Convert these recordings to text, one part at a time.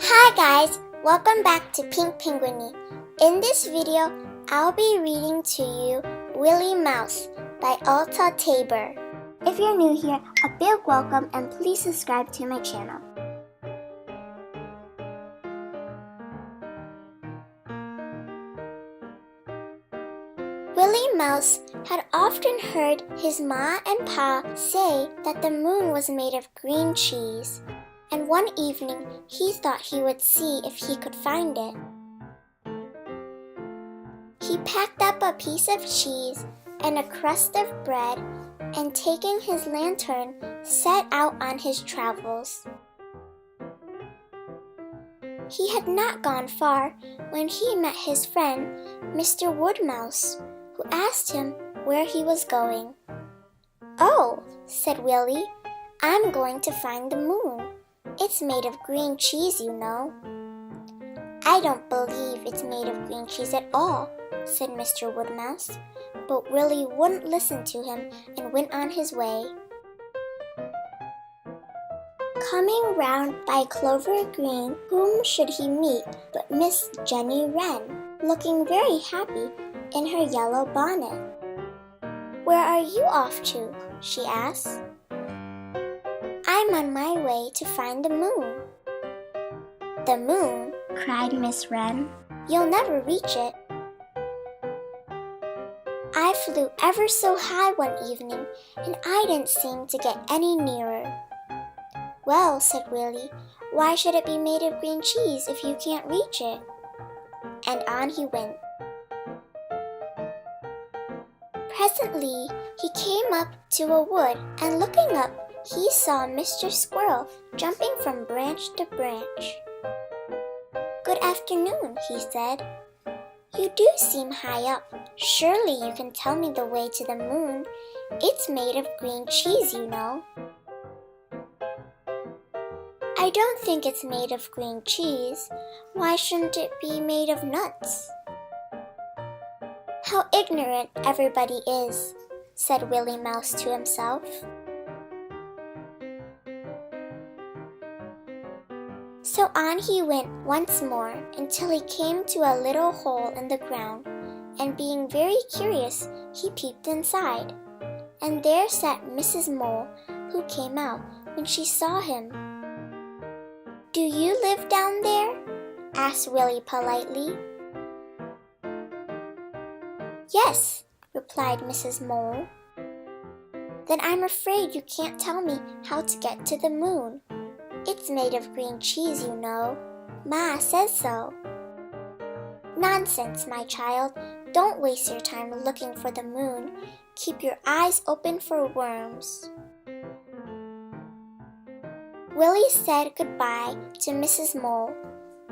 Hi guys, welcome back to Pink Penguiny. In this video, I'll be reading to you Willie Mouse by Alta Tabor. If you're new here, a big welcome and please subscribe to my channel. Willie Mouse had often heard his ma and pa say that the moon was made of green cheese. And one evening, he thought he would see if he could find it. He packed up a piece of cheese and a crust of bread, and taking his lantern, set out on his travels. He had not gone far when he met his friend, Mr. Woodmouse, who asked him where he was going. "Oh," said Willie, "I'm going to find the moon. It's made of green cheese, you know." "I don't believe it's made of green cheese at all," said Mr. Woodmouse, but Willie wouldn't listen to him and went on his way. Coming round by Clover Green, whom should he meet but Miss Jenny Wren, looking very happy in her yellow bonnet. "Where are you off to?" she asked. "I'm on my way to find the moon." "The moon?" cried Miss Wren. "You'll never reach it." "I flew ever so high one evening, and I didn't seem to get any nearer." "Well," said Willie, "why should it be made of green cheese if you can't reach it?" And on he went. Presently, he came up to a wood, and looking up, he saw Mr. Squirrel jumping from branch to branch. "Good afternoon," he said. "You do seem high up. Surely you can tell me the way to the moon. It's made of green cheese, you know." "I don't think it's made of green cheese. Why shouldn't it be made of nuts?" "How ignorant everybody is," said Willie Mouse to himself. So on he went once more until he came to a little hole in the ground, and being very curious, he peeped inside. And there sat Mrs. Mole, who came out when she saw him. "Do you live down there?" asked Willie politely. "Yes," replied Mrs. Mole. "Then I'm afraid you can't tell me how to get to the moon. It's made of green cheese, you know. Ma says so." "Nonsense, my child. Don't waste your time looking for the moon. Keep your eyes open for worms." Willie said goodbye to Mrs. Mole.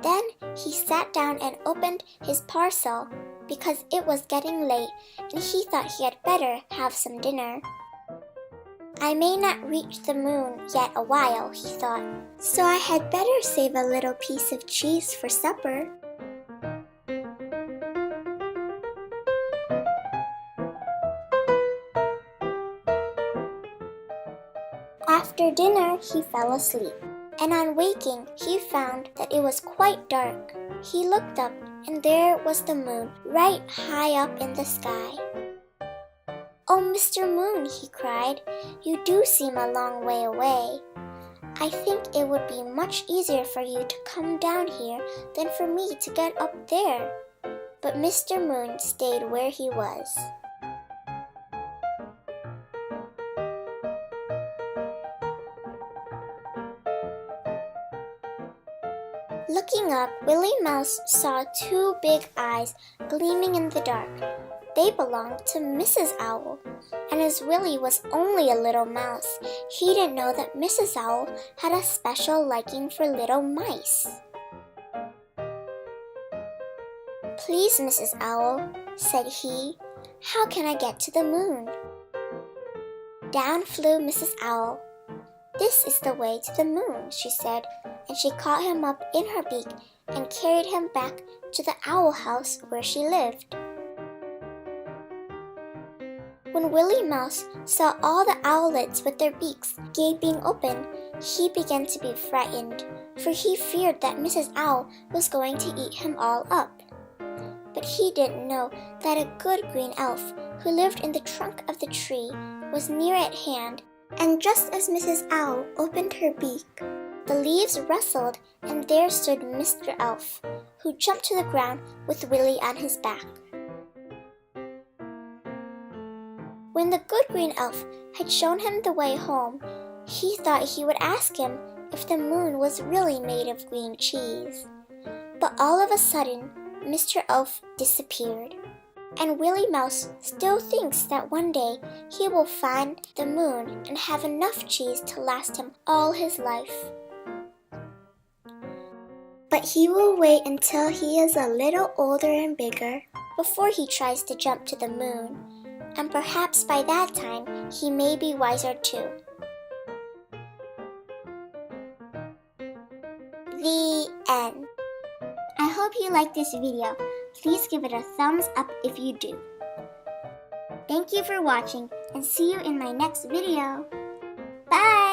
Then he sat down and opened his parcel because it was getting late and he thought he had better have some dinner. "I may not reach the moon yet a while," he thought, "so I had better save a little piece of cheese for supper." After dinner, he fell asleep, and on waking, he found that it was quite dark. He looked up, and there was the moon right high up in the sky. "Oh, Mr. Moon," he cried, "you do seem a long way away. I think it would be much easier for you to come down here than for me to get up there." But Mr. Moon stayed where he was. Looking up, Willie Mouse saw two big eyes gleaming in the dark. They belonged to Mrs. Owl, and as Willie was only a little mouse, he didn't know that Mrs. Owl had a special liking for little mice. "Please, Mrs. Owl," said he, "how can I get to the moon?" Down flew Mrs. Owl. "This is the way to the moon," she said, and she caught him up in her beak and carried him back to the owl house where she lived. When Willie Mouse saw all the owlets with their beaks gaping open, he began to be frightened, for he feared that Mrs. Owl was going to eat him all up. But he didn't know that a good green elf who lived in the trunk of the tree was near at hand, and just as Mrs. Owl opened her beak, the leaves rustled and there stood Mr. Elf, who jumped to the ground with Willie on his back. When the good green elf had shown him the way home, he thought he would ask him if the moon was really made of green cheese. But all of a sudden, Mr. Elf disappeared, and Willie Mouse still thinks that one day he will find the moon and have enough cheese to last him all his life. But he will wait until he is a little older and bigger before he tries to jump to the moon, and perhaps by that time he may be wiser too. The end. I hope you liked this video. Please give it a thumbs up if you do. Thank you for watching and see you in my next video. Bye!